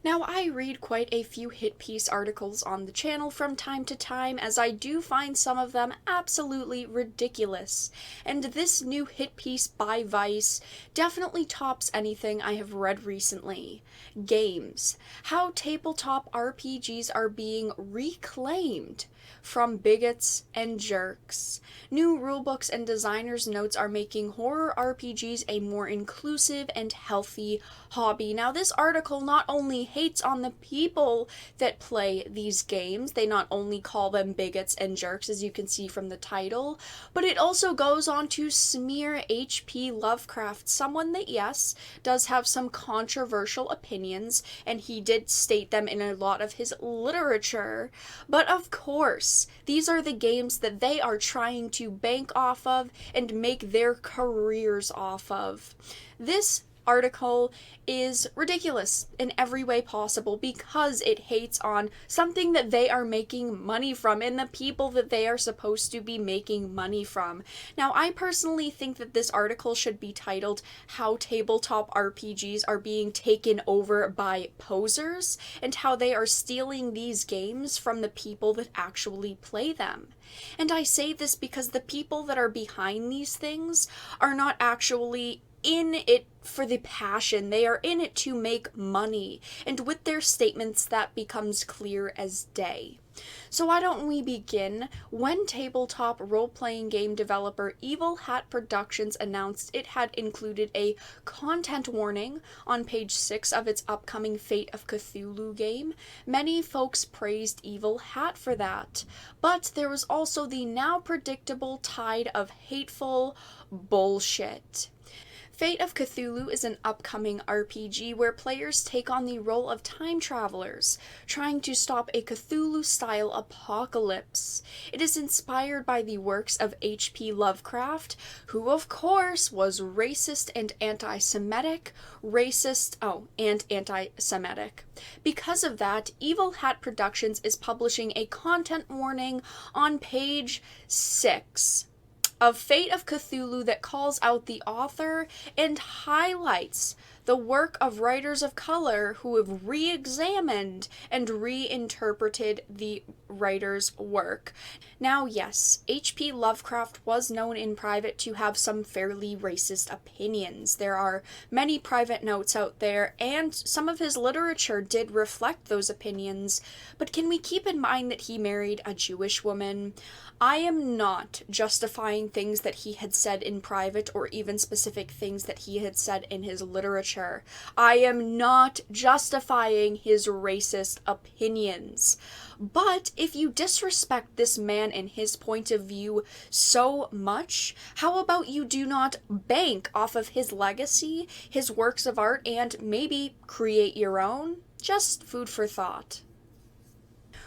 Now, I read quite a few hit piece articles on the channel from time to time, as I do find some of them absolutely ridiculous. And this new hit piece by Vice definitely tops anything I have read recently. Games. How tabletop RPGs are being reclaimed from bigots and jerks. New rulebooks and designers' notes are making horror RPGs a more inclusive and healthy hobby. Now, this article not only hates on the people that play these games, they not only call them bigots and jerks, as you can see from the title, but it also goes on to smear H.P. Lovecraft, someone that, yes, does have some controversial opinions, and he did state them in a lot of his literature. But of course, these are the games that they are trying to bank off of and make their careers off of. This article is ridiculous in every way possible because it hates on something that they are making money from and the people that they are supposed to be making money from. Now, I personally think that this article should be titled How Tabletop RPGs Are Being Taken Over by Posers and how they are stealing these games from the people that actually play them. And I say this because the people that are behind these things are not actually in it for the passion. They are in it to make money, and with their statements that becomes clear as day. So why don't we begin? When tabletop role-playing game developer Evil Hat Productions announced it had included a content warning on page 6 of its upcoming Fate of Cthulhu game, many folks praised Evil Hat for that. But there was also the now predictable tide of hateful bullshit. Fate of Cthulhu is an upcoming RPG where players take on the role of time travelers, trying to stop a Cthulhu-style apocalypse. It is inspired by the works of H.P. Lovecraft, who of course was racist and anti-Semitic. Because of that, Evil Hat Productions is publishing a content warning on page 6 of Fate of Cthulhu that calls out the author and highlights the work of writers of color who have re-examined and reinterpreted the writer's work. Now, yes, H.P. Lovecraft was known in private to have some fairly racist opinions. There are many private notes out there, and some of his literature did reflect those opinions, but can we keep in mind that he married a Jewish woman? I am not justifying things that he had said in private or even specific things that he had said in his literature. I am not justifying his racist opinions. But if you disrespect this man and his point of view so much, how about you do not bank off of his legacy, his works of art, and maybe create your own? Just food for thought.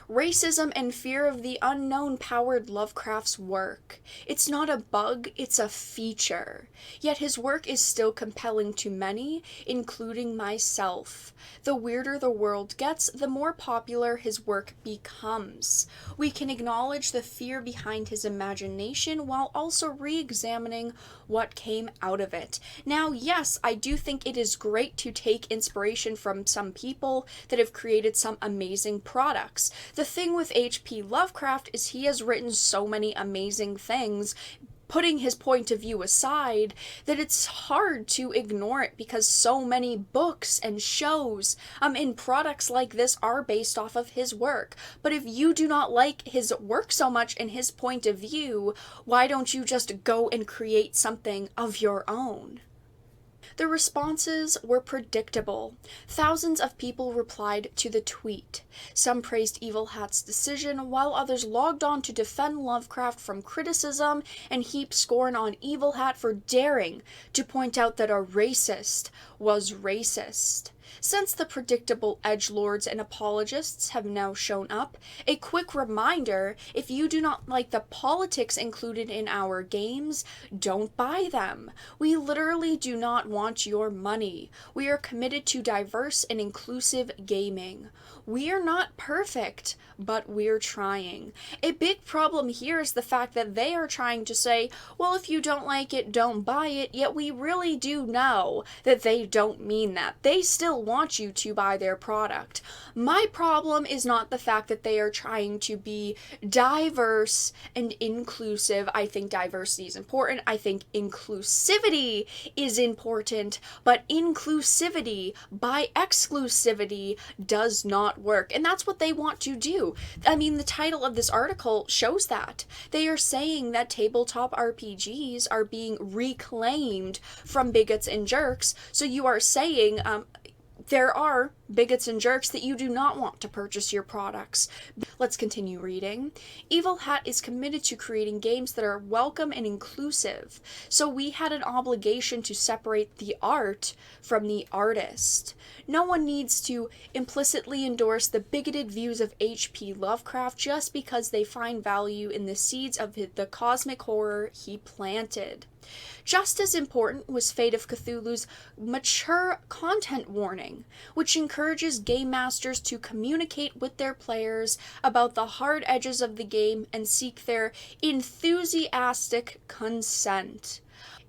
Racism and fear of the unknown powered Lovecraft's work. It's not a bug, it's a feature. Yet his work is still compelling to many, including myself. The weirder the world gets, the more popular his work becomes. We can acknowledge the fear behind his imagination while also re-examining what came out of it. Now, yes, I do think it is great to take inspiration from some people that have created some amazing products. The thing with H.P. Lovecraft is he has written so many amazing things, putting his point of view aside, that it's hard to ignore it because so many books and shows and products like this are based off of his work. But if you do not like his work so much and his point of view, why don't you just go and create something of your own? The responses were predictable. Thousands of people replied to the tweet. Some praised Evil Hat's decision, while others logged on to defend Lovecraft from criticism and heaped scorn on Evil Hat for daring to point out that a racist was racist. Since the predictable edgelords and apologists have now shown up, a quick reminder, if you do not like the politics included in our games, don't buy them. We literally do not want your money. We are committed to diverse and inclusive gaming. We are not perfect, but we're trying. A big problem here is the fact that they are trying to say, well, if you don't like it, don't buy it, yet we really do know that they don't mean that. They still want you to buy their product. My problem is not the fact that they are trying to be diverse and inclusive. I think diversity is important. I think inclusivity is important, but inclusivity by exclusivity does not work. And that's what they want to do. I mean, the title of this article shows that. They are saying that tabletop RPGs are being reclaimed from bigots and jerks. So you are saying, there are bigots and jerks that you do not want to purchase your products. Let's continue reading. Evil Hat is committed to creating games that are welcome and inclusive. So we had an obligation to separate the art from the artist. No one needs to implicitly endorse the bigoted views of H.P. Lovecraft just because they find value in the seeds of the cosmic horror he planted. Just as important was Fate of Cthulhu's mature content warning, which encourages game masters to communicate with their players about the hard edges of the game and seek their enthusiastic consent.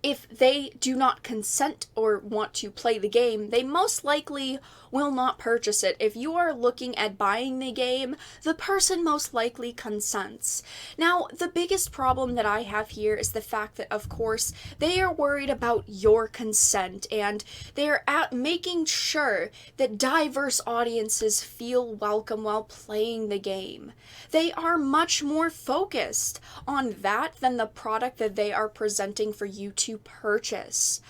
If they do not consent or want to play the game, they most likely will not purchase it. If you are looking at buying the game, the person most likely consents. Now, the biggest problem that I have here is the fact that, of course, they are worried about your consent, and they are making sure that diverse audiences feel welcome while playing the game. They are much more focused on that than the product that they are presenting for you to purchase.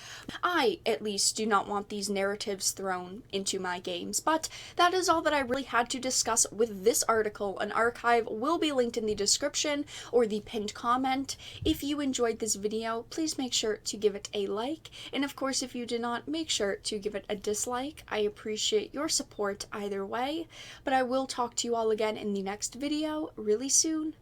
I, at least, do not want these narratives thrown into my games, but that is all that I really had to discuss with this article. An archive will be linked in the description or the pinned comment. If you enjoyed this video, please make sure to give it a like, and of course if you did not, make sure to give it a dislike. I appreciate your support either way, but I will talk to you all again in the next video really soon.